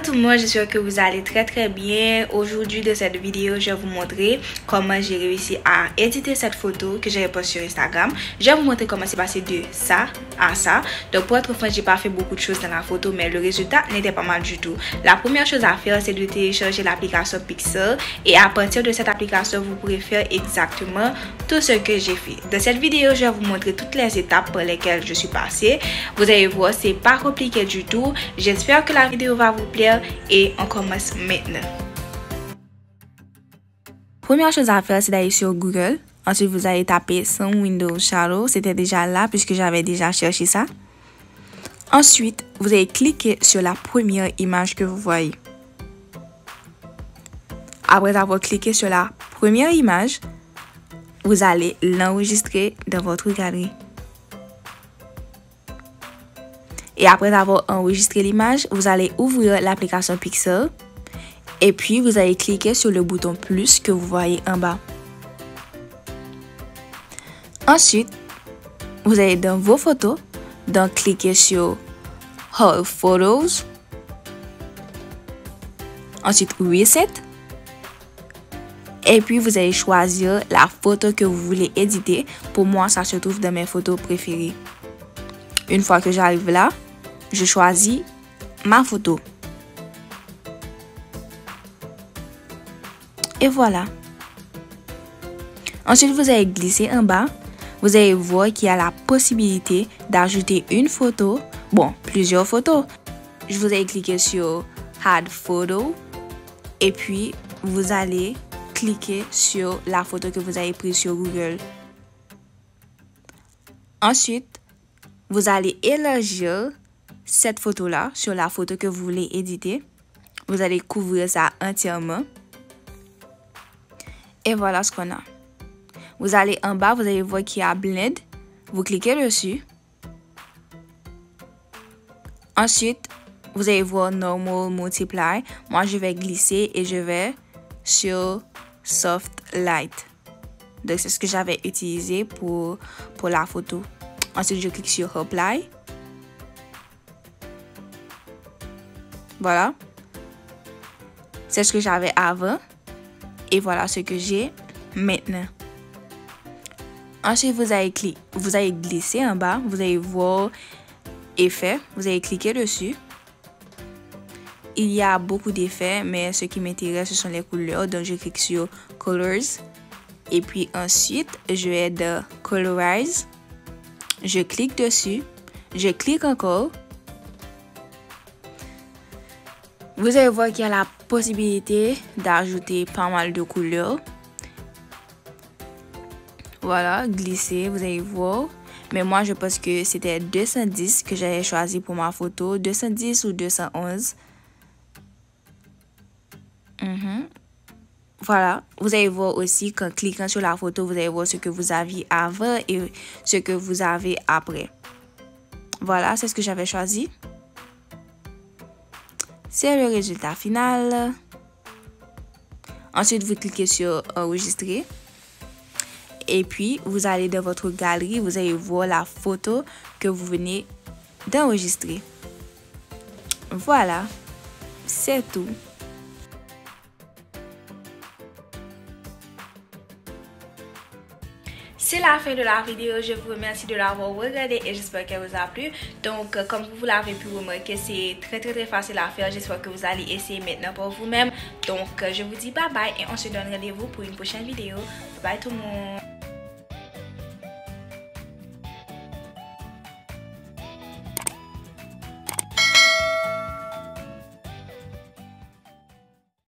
tout le monde, j'espère que vous allez très bien. Aujourd'hui de cette vidéo, je vais vous montrer comment j'ai réussi à éditer cette photo que j'ai postée sur Instagram. Je vais vous montrer comment c'est passé de ça à ça. Donc pour être franc, j'ai pas fait beaucoup de choses dans la photo, mais le résultat n'était pas mal du tout. La première chose à faire, c'est de télécharger l'application Pixel et à partir de cette application, vous pourrez faire exactement tout ce que j'ai fait. Dans cette vidéo, je vais vous montrer toutes les étapes par lesquelles je suis passée. Vous allez voir, c'est pas compliqué du tout. J'espère que la vidéo va vous plaire et on commence maintenant. Première chose à faire, c'est d'aller sur Google. Ensuite, vous allez taper Some Window Shadow. C'était déjà là puisque j'avais déjà cherché ça. Ensuite, vous allez cliquer sur la première image que vous voyez. Après avoir cliqué sur la première image, vous allez l'enregistrer dans votre galerie. Et après avoir enregistré l'image, vous allez ouvrir l'application Pixel. Et puis, vous allez cliquer sur le bouton plus que vous voyez en bas. Ensuite, vous allez dans vos photos, donc cliquez sur All Photos. Ensuite, Reset. Et puis, vous allez choisir la photo que vous voulez éditer. Pour moi, ça se trouve dans mes photos préférées. Une fois que j'arrive là, je choisis ma photo. Et voilà. Ensuite, vous allez glisser en bas. Vous allez voir qu'il y a la possibilité d'ajouter une photo. Bon, plusieurs photos. Vous allez cliquer sur Add Photo. Et puis, vous allez cliquer sur la photo que vous avez prise sur Google. Ensuite, vous allez élargir cette photo-là sur la photo que vous voulez éditer. Vous allez couvrir ça entièrement. Et voilà ce qu'on a. Vous allez en bas, vous allez voir qu'il y a Blend. Vous cliquez dessus. Ensuite, vous allez voir Normal Multiply. Moi, je vais glisser et je vais sur Soft Light. Donc, c'est ce que j'avais utilisé pour la photo. Ensuite, je clique sur Apply. Voilà. C'est ce que j'avais avant. Et voilà ce que j'ai maintenant. Ensuite, vous allez glisser en bas. Vous allez voir Effets. Vous allez cliquer dessus. Il y a beaucoup d'effets, mais ce qui m'intéresse, ce sont les couleurs. Donc, je clique sur Colors. Et puis ensuite, je vais dans Colorize. Je clique dessus. Je clique encore. Vous allez voir qu'il y a la possibilité d'ajouter pas mal de couleurs. Voilà, glisser, vous allez voir. Mais moi, je pense que c'était 210 que j'avais choisi pour ma photo. 210 ou 211. Voilà, vous allez voir aussi qu'en cliquant sur la photo, vous allez voir ce que vous aviez avant et ce que vous avez après. Voilà, c'est ce que j'avais choisi. C'est le résultat final. Ensuite, vous cliquez sur Enregistrer. Et puis, vous allez dans votre galerie. Vous allez voir la photo que vous venez d'enregistrer. Voilà, c'est tout. C'est la fin de la vidéo, je vous remercie de l'avoir regardé et j'espère qu'elle vous a plu. Donc comme vous l'avez pu remarquer, c'est très facile à faire. J'espère que vous allez essayer maintenant pour vous-même. Donc je vous dis bye bye et on se donne rendez-vous pour une prochaine vidéo. Bye tout le monde.